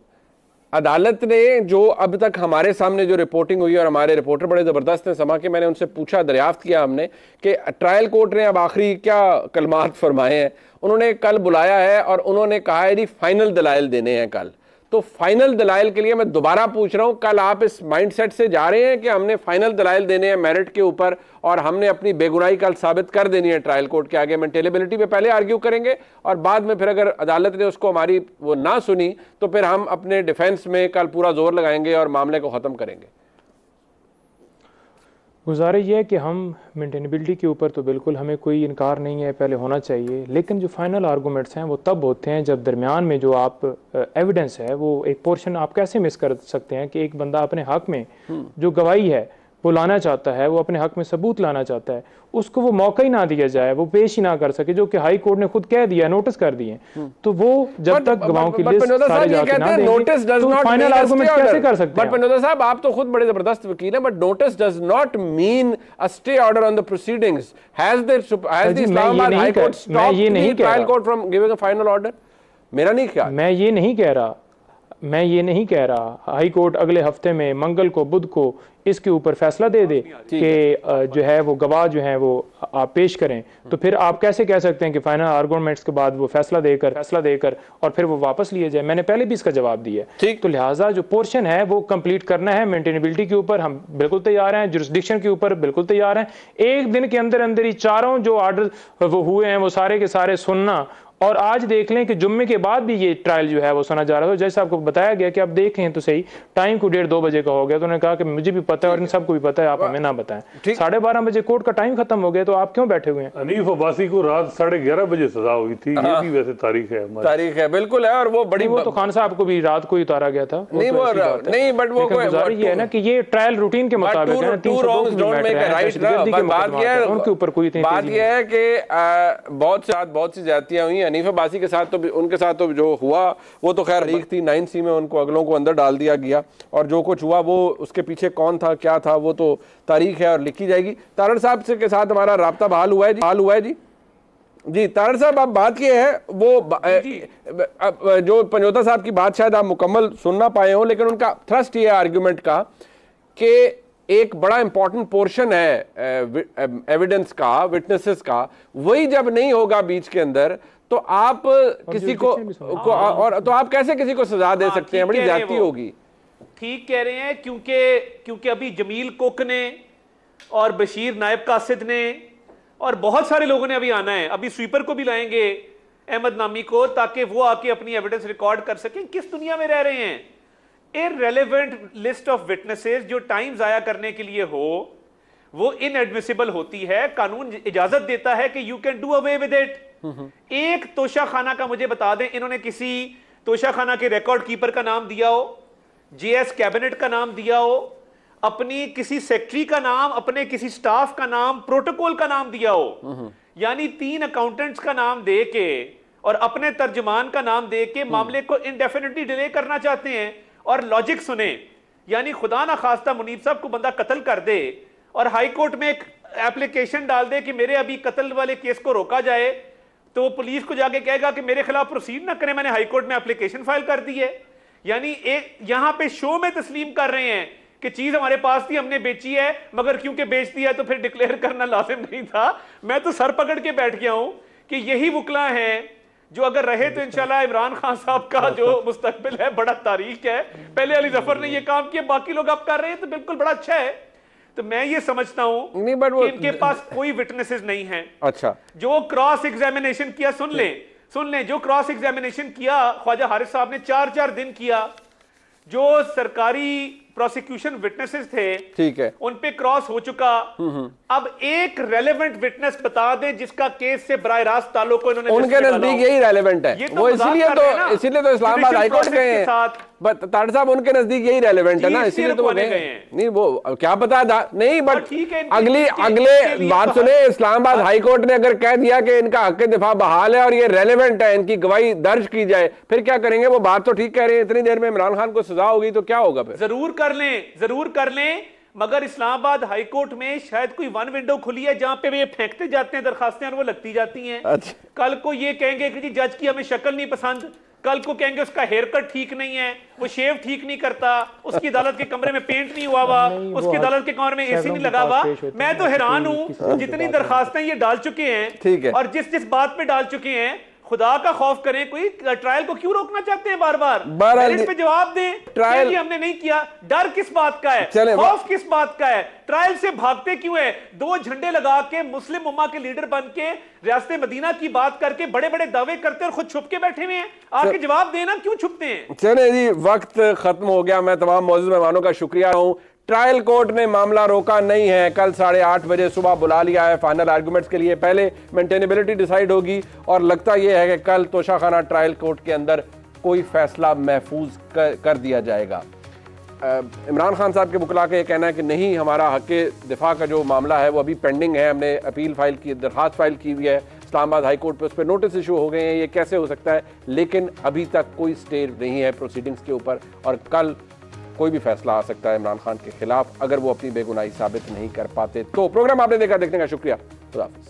S1: अदालत ने जो अब तक हमारे सामने जो रिपोर्टिंग हुई और हमारे रिपोर्टर बड़े ज़बरदस्त हैं समा के, मैंने उनसे पूछा, दरियाफ्त किया हमने कि ट्रायल कोर्ट ने अब आखिरी क्या कलमात फरमाए हैं। उन्होंने कल बुलाया है और उन्होंने कहा है जी फाइनल दलाइल देने हैं कल। तो फाइनल दलाइल के लिए मैं दोबारा पूछ रहा हूं, कल आप इस माइंडसेट से जा रहे हैं कि हमने फाइनल दलाइल देने हैं मेरिट के ऊपर और हमने अपनी बेगुनाही कल साबित कर देनी है ट्रायल कोर्ट के आगे? मेंटेनेबिलिटी पे पहले आर्ग्यू करेंगे और बाद में फिर अगर अदालत ने उसको हमारी वो ना सुनी तो फिर हम अपने डिफेंस में कल पूरा जोर लगाएंगे और मामले को ख़त्म करेंगे।
S2: गुजारिश ये है कि हम मेंटेनेबिलिटी के ऊपर तो बिल्कुल हमें कोई इनकार नहीं है, पहले होना चाहिए, लेकिन जो फाइनल आर्गूमेंट्स हैं वो तब होते हैं जब दरमियान में जो आप एविडेंस है वो एक पोर्शन आप कैसे मिस कर सकते हैं कि एक बंदा अपने हक में जो गवाही है वो लाना चाहता है, वो अपने हक में सबूत लाना चाहता है, उसको वो मौका ही ना दिया जाए, वो पेश ही ना कर सके, जो कि हाई कोर्ट ने खुद कह दिया, नोटिस कर दिए। तो वो जब तक गवाहों की लिस्ट सारे जाके ना देंगे तो फाइनल आर्गुमेंट कैसे कर सकते हैं?
S1: बट पंडोदा साहब, आप तो खुद बड़े जबरदस्त वकील हैं, but notice does not mean a stay order on the proceedings. Has the Islamabad high court stopped the trial court from giving a final order? मेरा नहीं ख्याल,
S2: मैं ये नहीं कह रहा हाई कोर्ट अगले हफ्ते में मंगल को बुध को इसके ऊपर फैसला दे दे कि जो है वो गवाह जो है वो आप पेश करें, तो फिर आप कैसे कह सकते हैं कि फाइनल आर्गुमेंट्स के बाद वो फैसला देकर और फिर वो वापस लिए जाए? मैंने पहले भी इसका जवाब दिया है। तो लिहाजा जो पोर्शन है वो कंप्लीट करना है। मेंटेनेबिलिटी के ऊपर हम बिल्कुल तैयार हैं, जुरिस्डिक्शन के ऊपर बिल्कुल तैयार हैं। एक दिन के अंदर अंदर ही चारों जो ऑर्डर वो हुए हैं वो सारे के सारे सुनना, और आज देख लें कि जुम्मे के बाद भी ये ट्रायल जो है वो सुना जा रहा था। जैसे आपको बताया गया कि आप देखें तो सही, टाइम को 1:30-2 बजे का हो गया, तो उन्होंने कहा कि मुझे भी पता है और इन सबको भी पता है, आप हमें ना बताएं। 12:30 बजे कोर्ट का टाइम खत्म हो गया, तो आप क्यों बैठे हुए हैं?
S4: हनीफ अब्बासी को रात 11:30 बजे सजा हुई थी, ये भी वैसे तारीख है
S1: बिल्कुल है। और वो बड़ी
S2: वो तो खान साहब को भी रात को ही उतारा गया था,
S1: नहीं वो नहीं, बट वो
S2: गुजारिश है ना कि ये ट्रायल रूटीन के मुताबिक है, उनके ऊपर कोई
S1: बात यह है कि बहुत सी ज्यादतियां हुई। हनीफ अब्बासी के साथ तो उनके साथ तो जो हुआ वो तो खैर ठीक थी, 9C में उनको अगलों को अंदर डाल दिया गया, और जो कुछ हुआ वो उसके पीछे कौन था क्या था वो तो तारीख है और लिखी जाएगी। तारड़ साहब के साथ हमारा राब्ता बहाल हुआ है जी तारड़ साहब, आप बात किए है वो जो पंजोता साहब की बात शायद आप मुकम्मल सुन ना पाए हो, लेकिन उनका थ्रस्ट ये आर्ग्यूमेंट का कि एक बड़ा इंपॉर्टेंट पोर्शन है एविडेंस का, विटनेसेस का, वही जब नहीं होगा बीच के अंदर तो आप किसी को और तो आप कैसे किसी को सजा दे सकते हैं? बड़ी ज्यादती होगी।
S3: ठीक कह रहे हैं, क्योंकि अभी जमील कोक ने और बशीर नायब कासिद ने और बहुत सारे लोगों ने अभी आना है, अभी स्वीपर को भी लाएंगे अहमद नामी को, ताकि वो आके अपनी एविडेंस रिकॉर्ड कर सकें। किस दुनिया में रह रहे हैं? इररेलेवेंट लिस्ट ऑफ विटनेसेस जो टाइम जाया करने के लिए हो वो इनएडमिसिबल होती है। कानून इजाजत देता है कि you can do away with it. एक तोशा खाना का मुझे बता दें, इन्होंने किसी तोशा खाना के रिकॉर्ड कीपर का नाम दिया हो, जीएस कैबिनेट का नाम दिया हो, अपनी किसी सेक्रेटरी का नाम, अपने किसी स्टाफ का नाम, प्रोटोकॉल का नाम दिया हो, यानी 3 अकाउंटेंट्स का नाम दे के और अपने तर्जुमान का नाम दे के मामले को इंडेफिनिटली डिले करना चाहते हैं। और लॉजिक सुने, यानी खुदा ना खास्ता मुनीब साहब को बंदा कत्ल कर दे और हाई कोर्ट में एक एप्लीकेशन डाल दे कि मेरे अभी कत्ल वाले केस को रोका जाए, तो वो पुलिस को जाके कहेगा कि मेरे खिलाफ प्रोसीड ना करें, मैंने हाई कोर्ट में एप्लीकेशन फाइल कर दी है। यानी एक यहां पे शो में तस्लीम कर रहे हैं कि चीज हमारे पास थी, हमने बेची है, मगर क्योंकि बेच दिया तो फिर डिक्लेयर करना लाजिम नहीं था। मैं तो सर पकड़ के बैठ गया हूं कि यही वकला हैं जो अगर रहे तो इंशाल्लाह इमरान खान साहब का जो मुस्तकबिल है बड़ा तारीख है। पहले अली जफर ने ये काम किया, बाकी लोग अब कर रहे हैं, तो बिल्कुल बड़ा अच्छा है। तो मैं ये समझता हूं कि इनके पास कोई विटनेसेस नहीं है।
S1: अच्छा,
S3: जो क्रॉस एग्जामिनेशन किया, सुन लें, जो क्रॉस एग्जामिनेशन किया ख्वाजा हारिस साहब ने 4-4 दिन किया, जो सरकारी प्रोसिक्यूशन विटनेसेस थे, ठीक है, उन पे क्रॉस हो चुका। अब एक रेलेवेंट विटनेस बता दें जिसका केस से बराह रास्त ताल्लुक को इन्होंने, उनके नजदीक यही रेलेवेंट है, वो इसीलिए तो इस्लामाबाद हाईकोर्ट गए हैं। ताड़ साहब उनके नजदीक यही रेलेवेंट है ना, इसीलिए तो गए हैं। नहीं वो क्या पता था, नहीं बट अगले बात सुने, इस्लामाबाद हाईकोर्ट ने अगर कह दिया कि इनका हक दिफा बहाल है और ये रेलेवेंट है, इनकी गवाही दर्ज की जाए, फिर क्या करेंगे? वो बात तो ठीक कह रहे हैं, इतनी देर में इमरान खान को सजा होगी तो क्या होगा? फिर जरूर कर लें, मगर इस्लामाबाद हाईकोर्ट में शायद कोई वन विंडो खुली है जहां पे वे फेंकते जाते हैं दरखास्तें और वो लगती जाती हैं। अच्छा। कल को ये कहेंगे कि जी जज की हमें शक्ल नहीं पसंद, कल को कहेंगे उसका हेयर कट ठीक नहीं है, वो शेव ठीक नहीं करता, उसकी अदालत के कमरे में पेंट नहीं हुआ हुआ, उसकी अदालत के कमरे में एसी नहीं लगा हुआ। मैं तो हैरान हूं जितनी दरखास्तें ये डाल चुके हैं, ठीक है, और जिस बात पे डाल चुके हैं, खुदा का खौफ करें, कोई ट्रायल को क्यों रोकना चाहते हैं? बार बार इस पे जवाब दें। ट्रायल हमने नहीं किया, डर किस बात का है, खौफ किस बात का है, ट्रायल से भागते क्यों है? 2 झंडे लगा के मुस्लिम उम्मा के लीडर बन के रियासत मदीना की बात करके बड़े बड़े दावे करते और खुद छुप के बैठे हुए हैं। आके जवाब देना, क्यों छुपते हैं? चले जी, वक्त खत्म हो गया। मैं तमाम मौजूद मेहमानों का शुक्रिया हूं। ट्रायल कोर्ट ने मामला रोका नहीं है, कल 8:30 बजे सुबह बुला लिया है फाइनल आर्गुमेंट्स के लिए। पहले मेंटेनेबिलिटी डिसाइड होगी और लगता यह है कि कल तोशाखाना ट्रायल कोर्ट के अंदर कोई फैसला महफूज कर दिया जाएगा। इमरान खान साहब के वकला का यह कहना है कि नहीं, हमारा हक़ दिफा का जो मामला है वो अभी पेंडिंग है, हमने अपील फाइल की, दरखास्त फाइल की हुई है इस्लामाबाद हाई कोर्ट पे, उस पर नोटिस इशू हो गए हैं, ये कैसे हो सकता है? लेकिन अभी तक कोई स्टे नहीं है प्रोसीडिंग्स के ऊपर और कल कोई भी फैसला आ सकता है इमरान खान के खिलाफ अगर वो अपनी बेगुनाही साबित नहीं कर पाते। तो प्रोग्राम आपने देखा, देखने का शुक्रिया। खुदा हाफिज़।